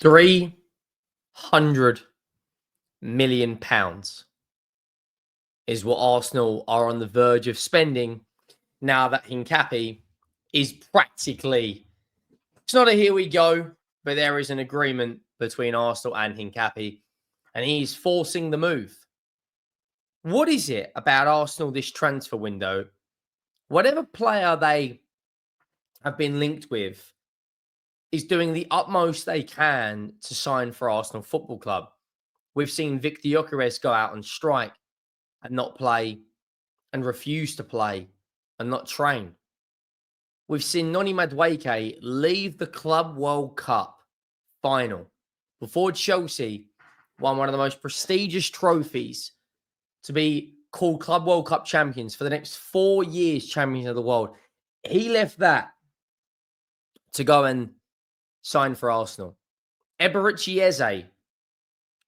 £300 million is what Arsenal are on the verge of spending now that Hincapie is practically, it's not a here we go, but there is an agreement between Arsenal and Hincapie, and he's forcing the move. What is it about Arsenal this transfer window? Whatever player they have been linked with is doing the utmost they can to sign for Arsenal Football Club. We've seen Victor Gyökeres go out and strike and not play and refuse to play and not train. We've seen Noni Madueke leave the Club World Cup final before Chelsea won one of the most prestigious trophies to be called Club World Cup champions for the next 4 years, champions of the world. He left that to go and sign for Arsenal. Eberechi Eze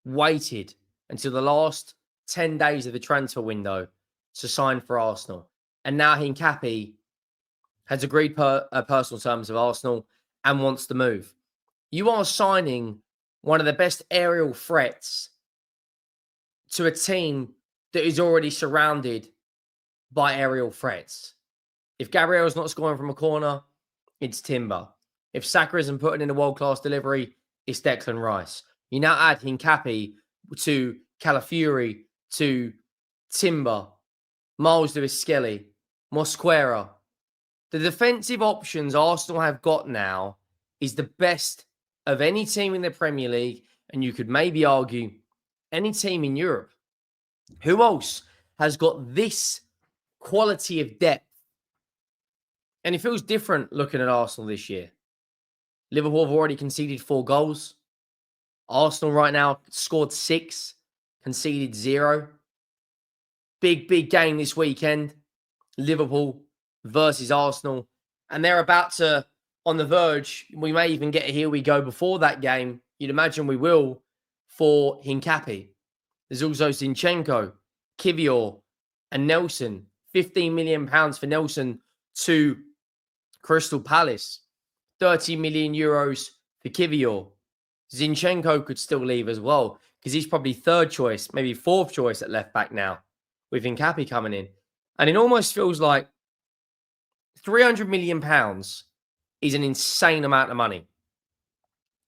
waited until the last 10 days of the transfer window to sign for Arsenal. And now Hincapie has agreed personal terms of Arsenal and wants to move. You are signing one of the best aerial threats to a team that is already surrounded by aerial threats. If Gabriel's not scoring from a corner, it's Timber. If Saka isn't putting in a world-class delivery, it's Declan Rice. You now add Hincapie to Calafiori, to Timber, Miles Lewis-Skelly, Mosquera. The defensive options Arsenal have got now is the best of any team in the Premier League, and you could maybe argue any team in Europe. Who else has got this quality of depth? And it feels different looking at Arsenal this year. Liverpool have already conceded 4 goals. Arsenal right now scored 6, conceded 0. Big game this weekend. Liverpool versus Arsenal. And they're about to, on the verge, we may even get a here we go before that game. You'd imagine we will for Hincapie. There's also Zinchenko, Kiwior, and Nelson. £15 million for Nelson to Crystal Palace. €30 million for Kiwior. Zinchenko could still leave as well because he's probably 3rd choice, maybe 4th choice at left back now with Hincapie coming in. And it almost feels like £300 million is an insane amount of money.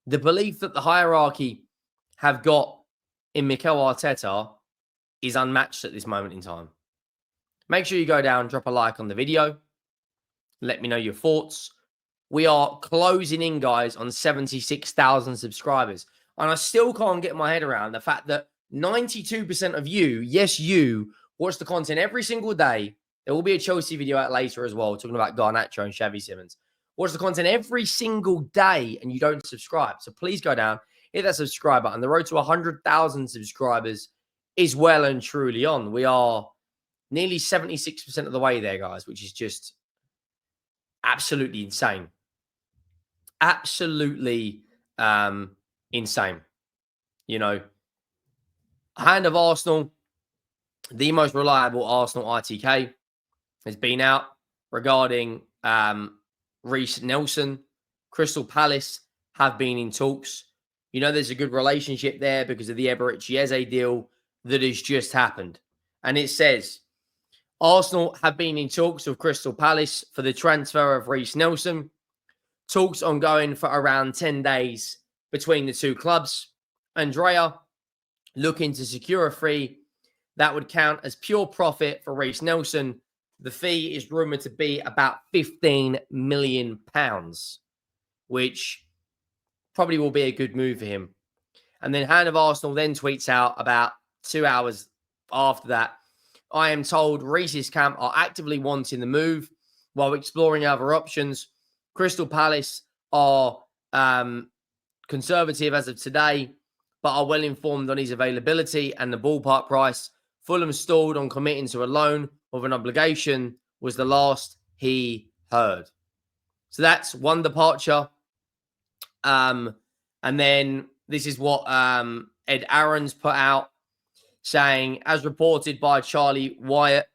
The belief that the hierarchy have got in Mikel Arteta is unmatched at this moment in time. Make sure you go down, drop a like on the video. Let me know your thoughts. We are closing in, guys, on 76,000 subscribers. And I still can't get my head around the fact that 92% of you, yes, you, watch the content every single day. There will be a Chelsea video out later as well, talking about Garnacho and Xavi Simons. Watch the content every single day and you don't subscribe. So please go down, hit that subscribe button. The road to 100,000 subscribers is well and truly on. We are nearly 76% of the way there, guys, which is just absolutely insane. Absolutely insane. You know, Hand of Arsenal, the most reliable Arsenal ITK, has been out regarding Reiss Nelson. Crystal Palace have been in talks. You know, there's a good relationship there because of the Eberechi Eze deal that has just happened. And it says, Arsenal have been in talks with Crystal Palace for the transfer of Reiss Nelson. Talks ongoing for around 10 days between the two clubs. Andrea looking to secure a fee that would count as pure profit for Reiss Nelson. The fee is rumoured to be about £15 million, which probably will be a good move for him. And then Hand of Arsenal then tweets out about 2 hours after that, I am told Reiss's camp are actively wanting the move while exploring other options. Crystal Palace are conservative as of today, but are well informed on his availability and the ballpark price. Fulham stalled on committing to a loan of an obligation was the last he heard. So that's one departure. And then this is what Ed Aaron's put out, saying, as reported by Charlie Wyatt,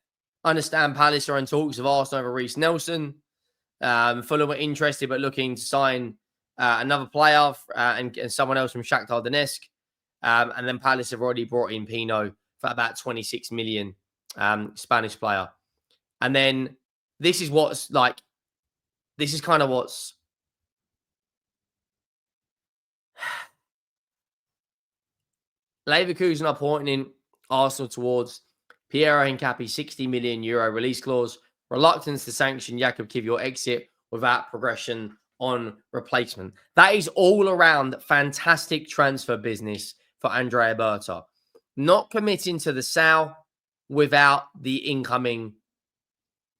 understand Palace are in talks of Arsenal over Reiss Nelson. Fulham were interested but looking to sign another player and someone else from Shakhtar Donetsk. And then Palace have already brought in Pino for about 26 million, Spanish player. And then this is kind of what's Leverkusen are pointing Arsenal towards Piero Hincapie 60 million euro release clause, reluctance to sanction Jakub Kiwior exit without progression on replacement. That is all around fantastic transfer business for Andrea Berta. Not committing to the sale without the incoming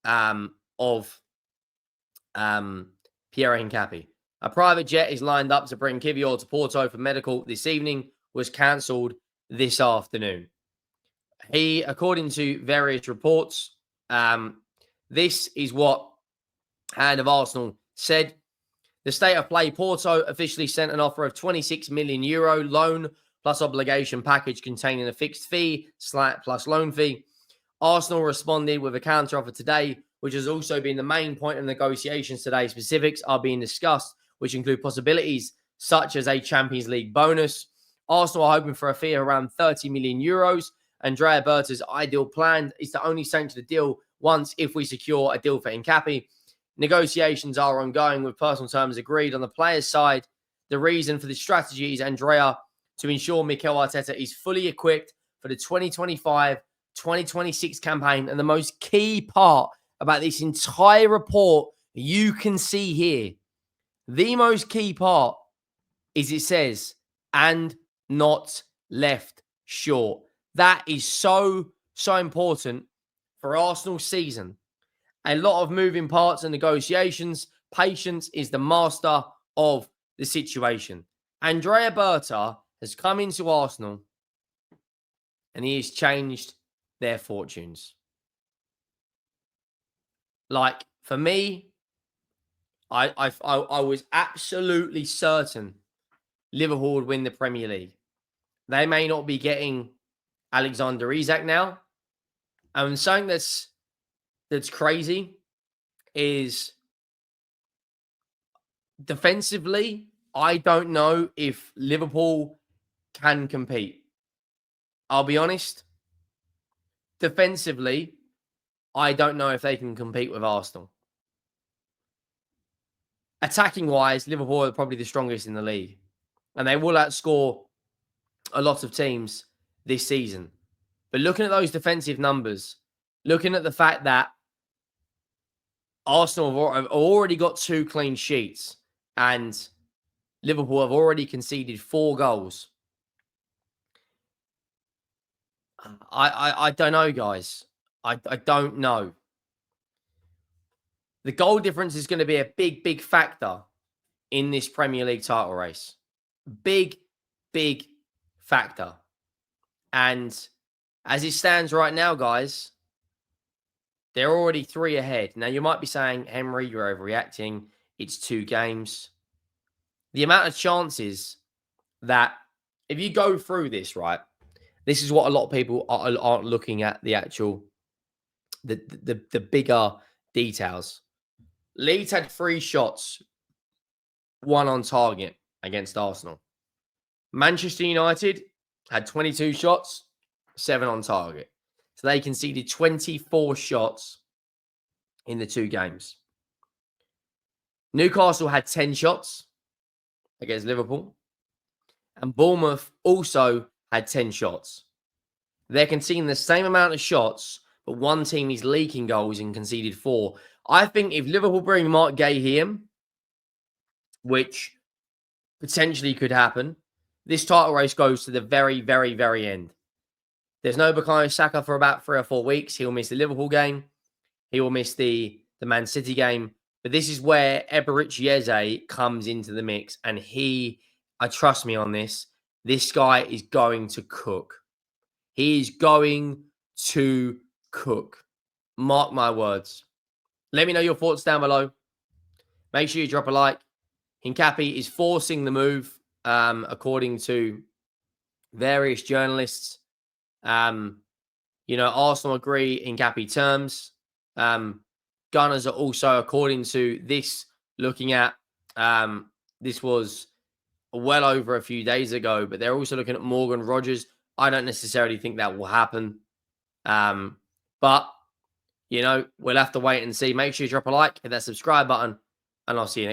of Piero Hincapie. A private jet is lined up to bring Kiwior to Porto for medical this evening, was cancelled this afternoon. He, according to various reports, this is what Hand of Arsenal said. The State of Play Porto officially sent an offer of 26 million euro loan plus obligation package containing a fixed fee plus loan fee. Arsenal responded with a counter offer today, which has also been the main point of negotiations today. Specifics are being discussed, which include possibilities such as a Champions League bonus. Arsenal are hoping for a fee of around 30 million euros. Andrea Berta's ideal plan is to only sanction the deal once if we secure a deal for Hincapie. Negotiations are ongoing with personal terms agreed on the players' side. The reason for this strategy is Andrea to ensure Mikel Arteta is fully equipped for the 2025-2026 campaign. And the most key part about this entire report you can see here, the most key part is it says, and not left short. That is so important for Arsenal's season. A lot of moving parts and negotiations. Patience is the master of the situation. Andrea Berta has come into Arsenal and he has changed their fortunes. Like, for me, I was absolutely certain Liverpool would win the Premier League. They may not be getting Alexander Isak now. And something that's crazy is defensively, I don't know if Liverpool can compete. I'll be honest. Defensively, I don't know if they can compete with Arsenal. Attacking-wise, Liverpool are probably the strongest in the league. And they will outscore a lot of teams this season. But looking at those defensive numbers, looking at the fact that Arsenal have already got 2 clean sheets and Liverpool have already conceded 4 goals. I don't know, guys. I don't know. The goal difference is going to be a big factor in this Premier League title race. Big factor. And as it stands right now, guys, they're already 3 ahead. Now, you might be saying, Henry, you're overreacting. It's 2 games. The amount of chances that if you go through this, right, this is what a lot of people aren't looking at, the actual, the bigger details. Leeds had 3 shots, 1 on target against Arsenal. Manchester United had 22 shots, 7 on target. So they conceded 24 shots in the 2 games. Newcastle had 10 shots against Liverpool. And Bournemouth also had 10 shots. They're conceding the same amount of shots, but one team is leaking goals and conceded 4. I think if Liverpool bring Mark Gay here, which potentially could happen, this title race goes to the very end. There's no Bukayo Saka for about 3 or 4 weeks. He'll miss the Liverpool game. He will miss the Man City game. But this is where Eberechi Eze comes into the mix. And trust me on this guy is going to cook. He is going to cook. Mark my words. Let me know your thoughts down below. Make sure you drop a like. Hincapie is forcing the move, according to various journalists. Arsenal agree Hincapie terms. Gunners are also, according to this, looking at this was well over a few days ago, but they're also looking at Morgan Rogers. I don't necessarily think that will happen. But, we'll have to wait and see. Make sure you drop a like, hit that subscribe button, and I'll see you next time.